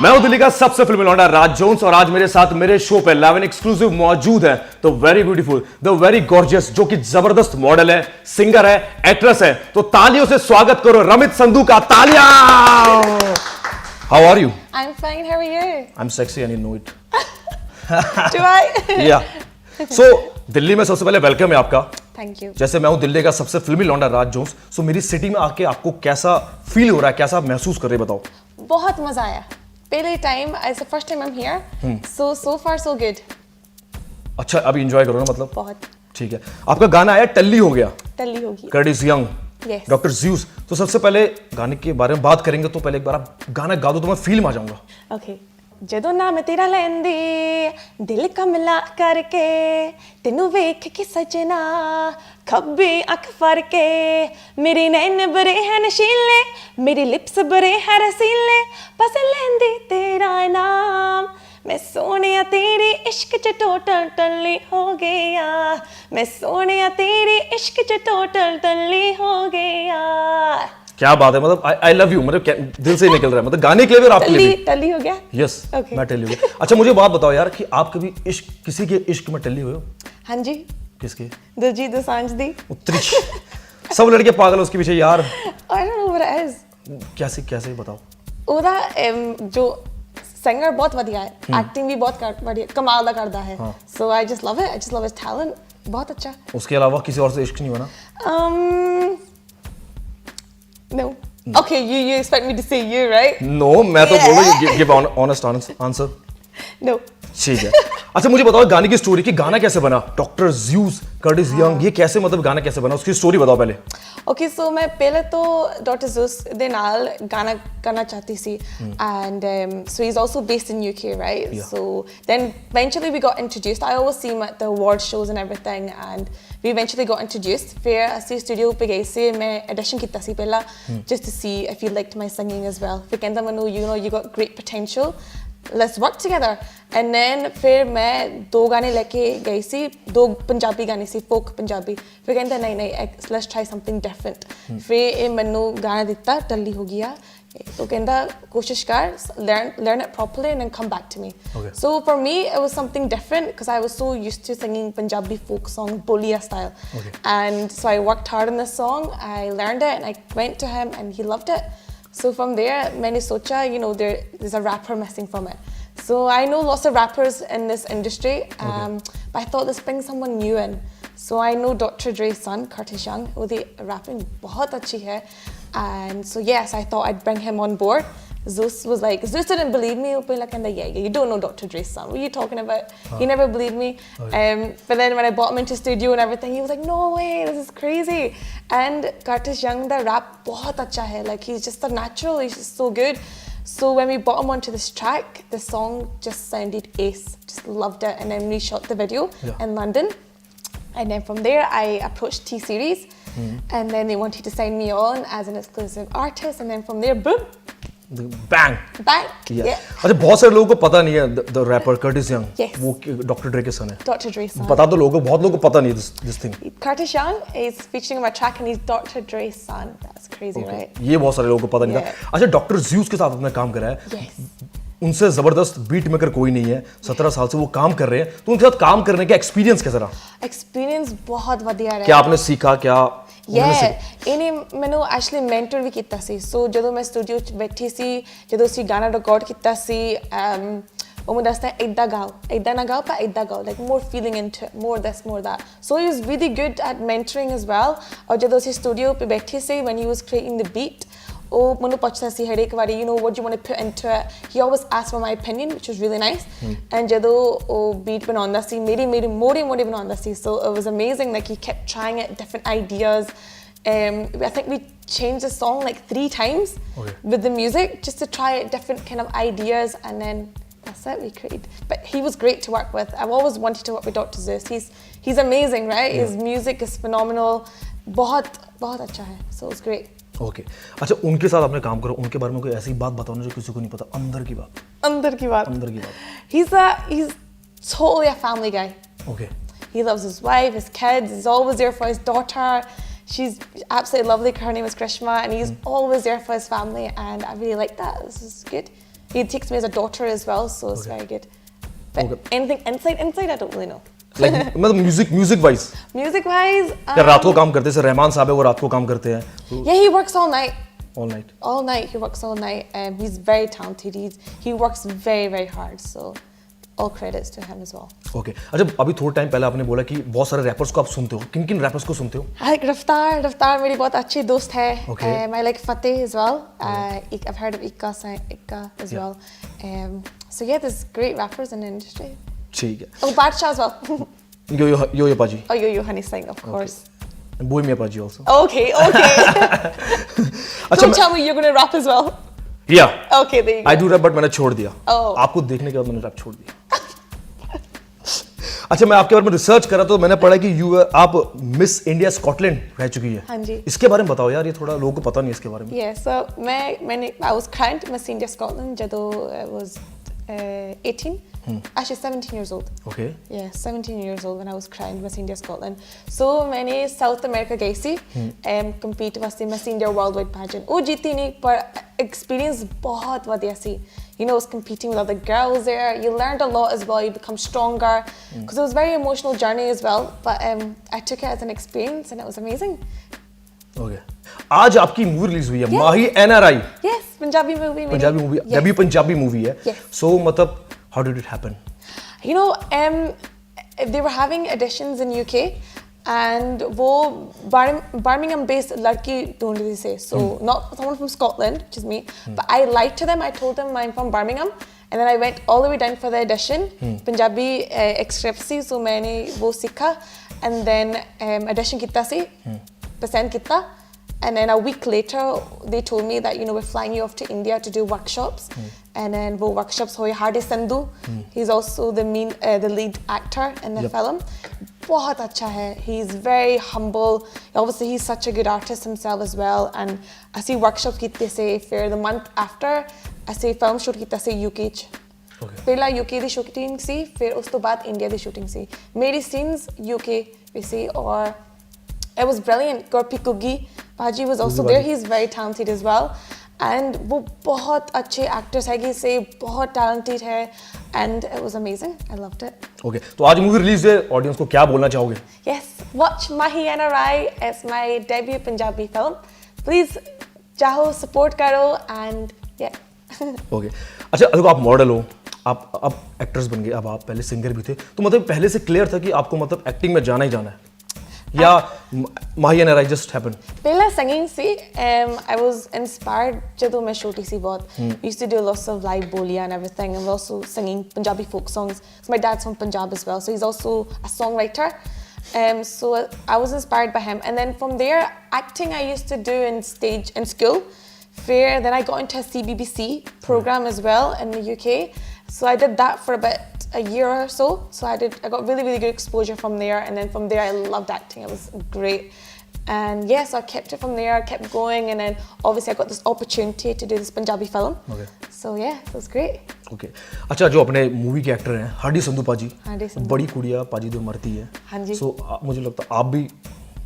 मैं हूं दिल्ली का सबसे फिल्मी लौंडा राज जोन्स और आज मेरे साथ मेरे शो पे 11 एक्सक्लूसिव मौजूद है तो very beautiful the very gorgeous जो कि जबरदस्त मॉडल है, सिंगर है, एक्ट्रेस है। तो तालियों से स्वागत करो रमित संधू का। तालियां। How are you? I'm fine. How are you? I'm sexy and you know it. Do I? Yeah. So Delhi में सबसे पहले वेलकम है आपका। Thank you. जैसे मैं हूं दिल्ली का सबसे फिल्मी लौंडा राज जोन्स, सो मेरी सिटी में आके आपको कैसा फील हो रहा है, कैसा आप महसूस कर रहे हैं, बताओ। बहुत मजा आया। पहले time, as the first time I'm here, so far so good. अच्छा, अभी एंजॉय करो ना, मतलब बहुत। ठीक है। आपका गाना आया टल्ली हो गया, टल्ली होगी। Curtis Young, Yes. Doctor Zeus. तो सबसे पहले गाने के बारे में बात करेंगे, तो पहले एक बार आप गाना गा दो तो मैं फील में आ जाऊंगा। Okay. ਜਦੋਂ ਨਾਮ ਤੇਰਾ ਲੈਂਦੀ ਦਿਲ ਕਮਲਾ ਕਰਕੇ ਤੈਨੂੰ ਵੇਖ ਕੇ ਸਜਣਾ ਖੱਬੀ ਅੱਖ ਫੜ ਕੇ ਮੇਰੇ ਨੈਣ ਬਰੇ ਹੈ ਨਸ਼ੀਲੇ ਮੇਰੀ ਲਿਪਸ ਬਰੇ ਹੈ ਰਸੀਲੇ ਬਸ ਲੈਂਦੀ ਤੇਰਾ ਨਾਮ मैं सोनिया तेरी इश्क च टोटल टल्ली हो गया मैं सोनिया तेरी इश्क च टोटल टल्ली हो गया। क्या बात है, मतलब आई लव यू, मतलब दिल से ही निकल रहा है, मतलब गाने के लिए भी और आपके लिए भी। टल्ली हो गया। Yes, Okay. मैं टल्ली हूँ। अच्छा मुझे बात बताओ यार कि आप कभी इश्क किसी के इश्क में टल्ली हुए हो? हाँ जी। किसके? दिलजीत दोसांझ दी। उत्तरी। सब लड़के पागल उसके पीछे यार। I don't know what it is. कैसे कैसे बताओ। ਉਹਦਾ जो singer बहुत ਵਧੀਆ है, acting भी बहुत बढ़िया कमाल ਦਾ ਕਰਦਾ है। So I just love it. I just love his talent. बहुत अच्छा। उसके अलावा किसी और से इश्क नहीं हुआ ना? No. Okay, you expect me to say you, right? No, मैं तो बोल रहा हूँ गिव ऑनेस्ट आंसर। No. ठीक है। अच्छा मुझे बताओ गाने की स्टोरी, कि गाना कैसे बना, डॉक्टर ज़्यूस, कर्टिस यंग, ये कैसे, मतलब गाना कैसे बना, उसकी स्टोरी बताओ पहले। Okay, so मैं पहले तो डॉक्टर ज़्यूस ਦੇ ਨਾਲ गाना करना चाहती थी, and so he's also based in UK, right? Yeah. So then eventually we got introduced. I always see him at the award shows and everything, and we eventually got introduced. फिर ਅਸੀਂ studio पे गए ਸੀ, मैं audition ਕੀਤਾ ਸੀ ਪਹਿਲਾਂ, just to see if he liked my singing as well. ਫਿਰ ਕਹਿੰਦਾ ਮੈਨੂੰ, you know, you got great potential. Let's work together. And then फिर मैं 2 गाने लेके गई सी, 2 पंजाबी गाने सी, folk पंजाबी। फिर कहता नहीं let's try something different. फिर ये मैनू गाना दिता टल्ली हो गया, तो कहता कोशिश कर, learn it properly and then come back to me. Okay. So for me it was something different because I was so used to singing Punjabi folk song Bolia style. Okay. And so I worked hard on this song, I learned it and I went to him and he loved it. So from there, मैंने सोचा, you know, there's a rapper missing from it. So I know lots of rappers in this industry, but I thought let's bring someone new in. So I know Dr. Dre's son, Curtis Young, ਉਹਦੀ rapping ਬਹੁਤ ਅੱਛੀ ਹੈ. And so yes, I thought I'd bring him on board. Zeus was like, Zeus didn't believe me. Like, yeah, you don't know Dr. Dre's son. What are you talking about? He never believed me. But then when I brought him into studio and everything, he was like, no way, this is crazy. And Curtis Young, the rap बहुत अच्छा है. Like, he's just a natural. He's just so good. So when we brought him onto this track, the song just sounded ace. Just loved it. And then we shot the video in London. And then from there, I approached T-Series. And then they wanted to sign me on as an exclusive artist. And then from there, boom. Bang. Bang. Yeah. अच्छा बहुत सारे लोगों को पता नहीं है the rapper Curtis Young, Yes. वो doctor Dre के सन है। Dr. Dre's son. बता दो लोगों को, बहुत लोगों को पता नहीं है this thing. Curtis Young is featuring on my track and he's Dr. Dre's son. That's crazy, right? ये बहुत सारे लोगों को पता नहीं था। Yeah. अच्छा डॉक्टर ज़्यूस के साथ आपने काम करा है। Yes. उनसे जबरदस्त बीट मेकर कोई नहीं है, 17 साल से वो काम कर रहे हैं, तो उनके साथ काम करने का एक्सपीरियंस कैसा रहा? Experience बहुत ਵਧੀਆ ਰਿਹਾ। क्या आपने सीखा, क्या ਇਹਨੇ ਮੈਨੂੰ ਐਕਚੁਅਲੀ ਮੈਂਟਰ ਵੀ ਕੀਤਾ ਸੀ। ਸੋ ਜਦੋਂ ਮੈਂ ਸਟੂਡੀਓ 'ਚ ਬੈਠੀ ਸੀ, ਜਦੋਂ ਅਸੀਂ ਗਾਣਾ ਰਿਕਾਰਡ ਕੀਤਾ ਸੀ, ਉਹ ਮੈਨੂੰ ਦੱਸਦਾ ਇੱਦਾਂ ਗਾਓ, ਇੱਦਾਂ ਨਾ ਗਾਓ, ਪਰ ਇੱਦਾਂ ਗਾਓ, like more feeling into it, more this, more that. So he was really good at mentoring as well. ਔਰ ਜਦੋਂ ਅਸੀਂ ਸਟੂਡੀਓ 'ਤੇ ਬੈਠੇ ਸੀ, when he was creating the beat, ਉਹ ਮੈਨੂੰ ਪੁੱਛਦਾ ਸੀ ਹਰੇਕ ਵਾਰੀ, you know, what do you want to put into it? He always asked for my opinion, which was really nice. And ਜਦੋਂ ਉਹ beat ਬਣਾਉਂਦਾ ਸੀ, ਮੇਰੀ ਮੋੜੀ ਬਣਾਉਂਦਾ ਸੀ. So it was amazing, like he kept trying it, different ideas. I think we changed the song like 3 times with the music, just to try different kind of ideas, and then that's it, we created. But he was great to work with. I've always wanted to work with Dr. Zeus. He's amazing, right? His music is phenomenal. बहुत अच्छा है. So it was great. Okay अच्छा उनके साथ आपने काम करो, उनके बारे में कोई ऐसी बात बताओ ना जो किसी को नहीं पता, अंदर की बात। He's totally a family guy. Okay. He loves his wife, his kids. He's always there for his daughter. She's absolutely lovely. Her name is Krishma, and he's always there for his family, and I really like that. This is good. He takes me as a daughter as well, so it's very good. But anything inside, I don't really know. Like मतलब music wise Music wise, या रात को काम करते हैं, जैसे रहमान साहब है वो रात को काम करते हैं, तो yeah, he works all night. All night. All night, he works all night. He's very talented. He works very, very hard. So, all credits to him as well. Okay. अच्छा, अभी थोड़ा टाइम पहले आपने बोला कि बहुत सारे रैपर्स को आप सुनते हो, किन किन रैपर्स को सुनते हो? I like Raftaar. Raftaar मेरी बहुत अच्छी दोस्त है. Okay. I like Fateh as well. I've heard of Ika as Yeah. well. So yeah, there's great rappers in the industry. ठीक है. Oh, Badshah as well. यो पाजी. Oh, Yo Honey Singh, of course. बोई मियां पाजी also. Okay. Don't tell me you're gonna rap as well. Yeah. Okay, there you go. I do rap, but मैंने छोड़ दिया. Oh. आपको देखने के बाद मैंने रैप छोड़ दिया. अच्छा, मैं आपके बारे में रिसर्च करा तो मैंने पढ़ा कि आप मिस इंडिया स्कॉटलैंड रह चुकी है. हाँ जी. इसके बारे में बताओ यार, ये थोड़ा लोगों को पता नहीं इसके बारे में. Yeah, so I was crowned Miss India Scotland ਜਦੋਂ I was 18. Actually 17 years old. Okay. Yeah, 17 years old when I was crowned Miss India Scotland. So मैंने South America गई सी compete वास्ते Miss India Worldwide pageant. वो जीती नहीं, पर experience बहुत ਵਧੀਆ ਸੀ. You know, I was competing with other girls there. You learned a lot as well. You become stronger because it was a very emotional journey as well. But I took it as an experience and it was amazing. Okay. आज आपकी movie release हुई है, माही NRI. Yes, Punjabi movie. Punjabi movie, Yes. Debut Punjabi movie है. Yes. So मतलब how did it happen? You know, they were having auditions in UK, and वो Birmingham-based लड़की ढूंढ रही थी. So not someone from Scotland, which is me, but I lied to them. I told them I'm from Birmingham, and then I went all the way down for the audition. Punjabi extravagancy, so मैंने वो सीखा, and then audition किया सी, पसंद किया. And then a week later, they told me that, you know, we're flying you off to India to do workshops. And then wo workshops hoye Hardy Sandhu. He's also the lead actor in the film. बहुत अच्छा है. He's very humble. Obviously, he's such a good artist himself as well. And I see workshops ਕੀਤੇ ਸੇ ਫਿਰ the month after, I see film shoot ਕੀਤਾ ਸੇ UK ਚ. ਪਹਿਲਾਂ UK ਦੀ shooting ਸੀ, ਫਿਰ ਉਸ ਤੋਂ ਬਾਅਦ India ਦੀ shooting ਸੀ. ਮੇਰੀ scenes UK ਵੀ ਸੀ, और it was brilliant. Gurpreet Kuggi Paji was also there. He's very talented as well. And वो बहुत अच्छे actors है, से बहुत talented है, and it was amazing. I loved it. Okay. तो आज मूवी रिलीज है, ऑडियंस को क्या बोलना चाहोगे? Yes, watch Mahi NRI. It's my debut Punjabi film. Please जाओ support करो and yeah. Okay. अच्छा, देखो आप मॉडल हो, आप अब एक्टर्स बन गए, अब आप पहले सिंगर भी थे, तो मतलब पहले से क्लियर था कि आपको मतलब एक्टिंग में जाना ही जाना है, या माही NRI just happened? पहला singing C, I was inspired ਜਦੋਂ मैं छोटी सी बहुत. We used to do lots of live bolia and everything, and also singing Punjabi folk songs. So my dad's from Punjab as well, so he's also a songwriter. So I was inspired by him, and then from there, acting I used to do in school. Then I got into a CBBC program as well in the UK. So I did that for about a year or so. So I got really, really good exposure from there. And then from there, I loved acting. It was great. And yes, I kept it from there, I kept going. And then obviously I got this opportunity to do this Punjabi film. Okay. So yeah, it was great. Okay. अच्छा, जो अपने movie के actor हैं Hardy Sandhu पाजी, Hardy Sandhu, बड़ी कुड़िया पाजी जो मरती है. हाँ जी. So मुझे लगता है आप भी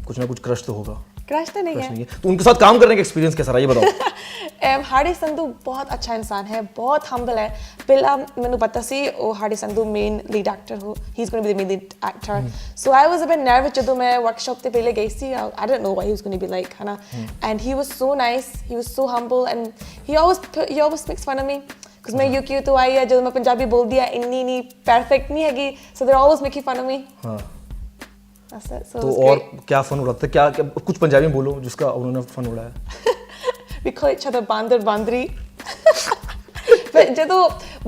कुछ ना कुछ क्रश तो होगा. क्रश तो नहीं है. तो उनके साथ काम करने का एक्सपीरियंस कैसा रहा, ये बताओ. हार्डी संधू बहुत अच्छा इंसान है, बहुत हम्बल है. पहला मैंने पता सी वो Hardy Sandhu main lead actor हो, he is going to be the main lead actor. So I was a bit nervous ਜਦੋਂ मैं वर्कशॉप ਤੇ ਪਹਿਲੇ ਗਈ ਸੀ. I didn't know what he was going to be like, है ना. And he was so nice, he was so humble, and he always makes fun of me because मैं UK ਤੋਂ ਆਈ ਆ, ਜਦੋਂ मैं पंजाबी बोलदी आ ਇੰਨੀ ਨਹੀਂ परफेक्ट नहीं हैगी, so they're always making fun of me. हाँ. That's it. So तो और क्या फन उड़ाते, क्या कुछ पंजाबी में बोलो जिसका उन्होंने फन उड़ाया. We call each other बांदर बांदरी. But ਜਦੋਂ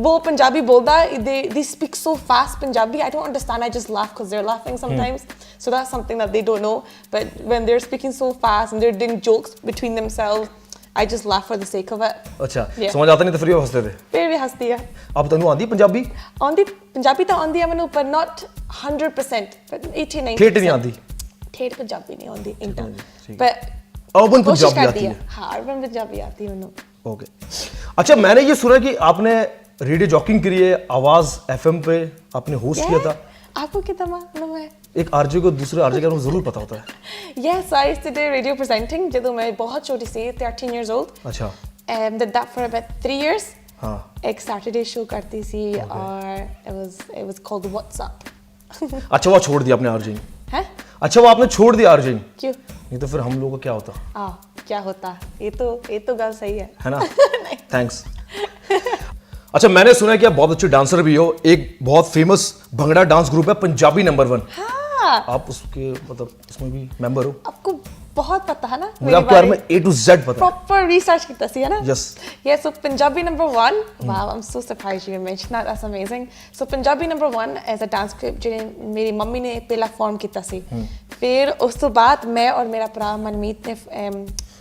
वो पंजाबी बोलदा, they speak so fast Punjabi, I don't understand. I just laugh because they're laughing sometimes. So that's something that they don't know. But when they're speaking so fast and they're doing jokes between themselves, I just laugh for the sake of it. अच्छा, Yeah. समझ आता नहीं तो फिर भी हंसते थे. फिर भी हंसती है. आप तनु आंदी पंजाबी? आंदी पंजाबी तो आंदी है मैनू, पर not 100%, but 80-90%. ठेठ नहीं आंदी? ठेठ पंजाबी नहीं आंदी इंटा. ठीक. But अर्बन कोशिश पंजाबी करती आती है. है. हाँ, अर्बन पंजाबी आती है मैनू. ओके. अच्छा, मैंने ये सुना कि आपने रेडियो जॉकिंग करी है, आवाज FM पे आपने होस्ट किया था. आपको कितना मालूम है? एक आरजे को दूसरे आरजे के बारे में जरूर पता होता है. Yes, I used to do radio presenting ਜਦੋਂ मैं बहुत छोटी सी, 13 years old. अच्छा. Did that for about 3 years. हाँ. एक सैटरडे शो करती थी और it was called What's Up. अच्छा वो छोड़ दिया आपने आरजे. हैं? अच्छा वो आपने छोड़ दिया आरजे. क्यों? नहीं तो फिर हम लोगों को क्या होता? क्या होता? ये तो गल सही है ना? थैंक्स. अच्छा मैंने सुना है कि आप बहुत अच्छी डांसर भी हो. एक बहुत फेमस भंगड़ा डांस ग्रुप है पंजाबी नंबर 1. हाँ. आप उसके मतलब उसमें भी मेंबर हो. आपको बहुत पता है ना मुझे आपके बारे में A to Z पता है. प्रॉपर रिसर्च की तसी है ना. Yes. Yeah, so Punjabi number 1. Wow, I'm so surprised you mentioned that. That's amazing. So Punjabi number 1 is a dance group जिन्हें मेरी मम्मी ने पहला फॉर्म किया सी. फिर उस तो बाद मैं और मेरा भरा मनमीत ने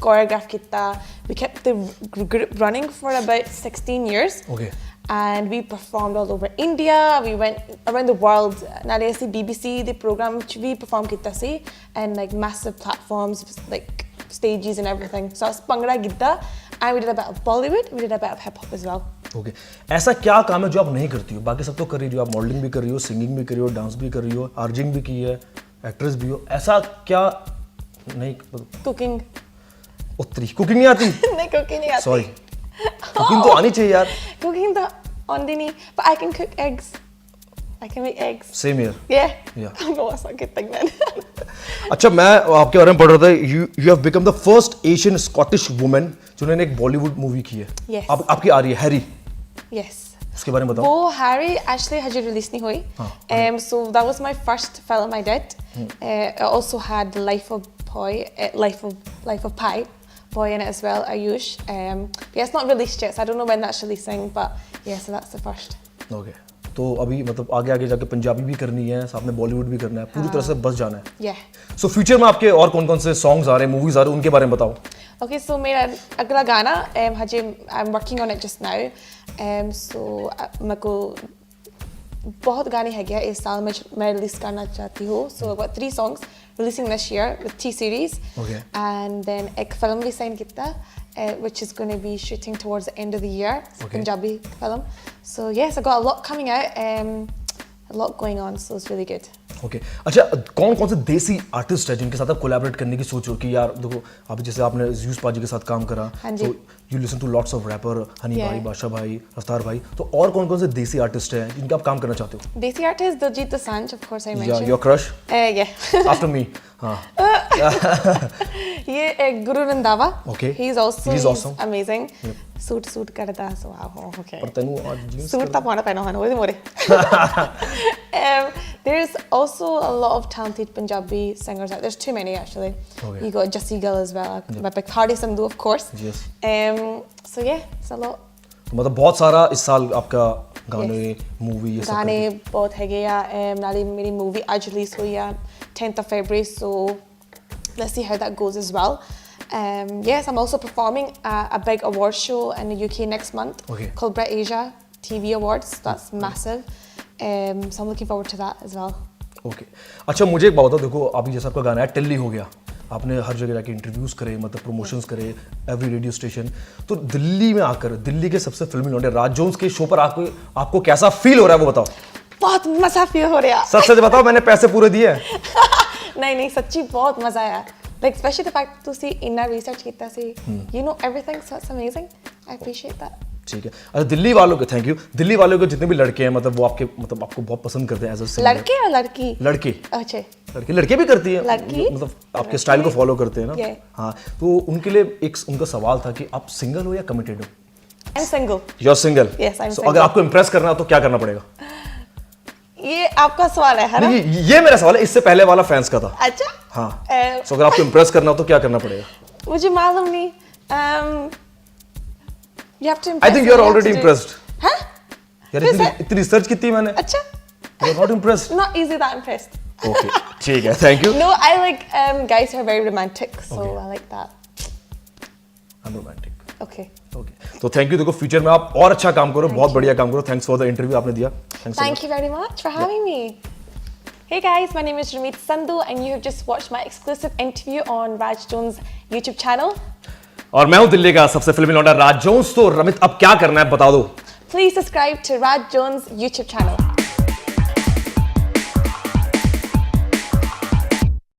choreograph किया. We kept the group running for about 16 years. Okay. And we performed all over India. We went around the world. नाले ऐसी BBC the program which we performed किया सी and like massive platforms like stages and everything. So it's Bhangra Gidda and we did a bit of Bollywood. We did a bit of hip hop as well. Okay. ऐसा क्या काम है जो आप नहीं करती हो? बाकी सब तो कर रही हो. आप मॉडलिंग भी कर रही हो, सिंगिंग भी कर रही हो, डांस भी कर रही हो, आर्जिंग भी की है, एक्ट्रेस भी हो. ऐसा क्या नहीं? Cooking. उत्तरी कुकिंग नहीं आती? नहीं cooking नहीं आती. Sorry. कुकिंग तो आनी चाहिए यार. Cooking तो आती नहीं. But I can cook eggs. I can make eggs. Same here. Yeah. Yeah. No, that's not a good thing then. अच्छा मैं आपके बारे में पढ़ रहा था. You have become the first Asian Scottish woman जिन्होंने एक बॉलीवुड मूवी की है. Yes. आपकी आ रही है हैरी. Yes. उसके बारे में बताओ. वो Harry actually हजे release नहीं हुई. So that was my first film I did. I also had Life of Pi boy in it as well, Ayush. Yeah, it's not released yet, so I don't know when that's releasing, but yeah, so that's the first. Okay. तो अभी मतलब आगे जाके पंजाबी भी करनी है, साथ में बॉलीवुड भी करना है, पूरी तरह से बस जाना है. Yeah. So फ्यूचर में आपके और कौन-कौन से सॉन्ग्स आ रहे हैं, मूवीज आ रहे हैं, उनके बारे में बताओ. Okay, so मेरा अगला गाना हजे I'm working on it just now. So मेरे को बहुत गाने हैं क्या इस साल में मैं रिलीज करना चाहती हूँ. So I've got 3 songs releasing this year with T-series. Okay. And then एक film भी sign किया which is going to be shooting towards the end of the year. It's a Punjabi film. So yes, I've got a lot coming out. A lot going on, so it's really good. Okay. अच्छा कौन से देसी artist है जिनके साथ आप collaborate करने की सोच हो कि यार देखो अभी जैसे आपने यूस पाजी के साथ काम करा. हाँ जी. You listen to lots of rapper, Honey भाई, बादशाह भाई, रफ्तार भाई. तो और कौन से देसी आर्टिस्ट हैं जिनके आप काम करना चाहते हो? Desi artist Diljit Dosanjh, of course I mentioned. Yeah, your crush? Yeah. After me. हाँ. ये Guru Randhawa. Okay. He's awesome. Amazing. Suit करता so wow, okay. पर तैनू आज जीन्स सूट तो पाना पैना है वो मोरे. There's also a lot of talented Punjabi singers out. There's too many actually. Okay. You got Jassi Gill as well. My big Hardy Sandhu of course. Yes. So yeah, it's a lot. तो मतलब बहुत सारा इस साल आपका गाने, movie ये सब. गाने बहुत है गया. नाली मेरी मूवी आज रिलीज हुई है 10th of February. So let's see how that goes as well. Yes, I'm also performing a big award show in the UK next month. Okay. Called Brit Asia TV Awards. That's massive. So I'm looking forward to that as well. Okay. अच्छा मुझे एक बात बताओ. देखो अभी जैसा आपका गाना है टिल्ली हो गया, आपने हर जगह जाके इंटरव्यूज करे, मतलब प्रमोशंस करे, एवरी रेडियो स्टेशन. तो दिल्ली में आकर दिल्ली के सबसे फिल्मी लौंडे राज जोन्स के शो पर आपको कैसा फील हो रहा है वो बताओ. बहुत मजा फील हो रहा है. सच बताओ, मैंने पैसे पूरे दिए. नहीं सच्ची बहुत मजा आया. Like especially the fact that you inna research किया सी, you know everything, so it's amazing. I appreciate that. ठीक है. अच्छा दिल्ली वालों के थैंक यू. दिल्ली वालों के जितने भी लड़के हैं मतलब वो आपको बहुत पसंद करते हैं एज अ सिंगर. लड़के या लड़की? लड़के. अच्छा. लड़के भी करती है. लड़की मतलब आपके स्टाइल को फॉलो करते हैं ना. Yeah. हाँ तो उनके लिए एक उनका सवाल था कि आप सिंगल हो या कमिटेड हो? I'm single. You're single. Yes, I'm so, single. अगर आपको इम्प्रेस करना हो तो क्या करना पड़ेगा? ये आपका सवाल है ना? ये मेरा सवाल है. इससे पहले वाला फैंस का था. अच्छा. हाँ. so, अगर आपको इम्प्रेस करना हो तो क्या करना पड़ेगा? मुझे मालूम नहीं. You have to impress. I think you're already impressed. हाँ? यार इतनी रिसर्च की थी मैंने. अच्छा. You're not impressed. Not easily that impressed. Okay. ठीक है. Thank you. No, I like guys who are very romantic, so Okay. I like that. I'm romantic. Okay. Okay. तो थैंक यू. देखो फ्यूचर में आप और अच्छा काम करो, बहुत बढ़िया काम करो. थैंक्स फॉर द इंटरव्यू आपने दिया. Thank you very much for having me. Hey guys, my name is Ramit Sandhu and you have just watched my exclusive interview on Raj Jones' YouTube channel. और मैं हूं दिल्ली का सबसे फिल्मी लौंडा राज Jones. तो रमित अब क्या करना है बता दो. Please subscribe to Raj Jones' YouTube channel.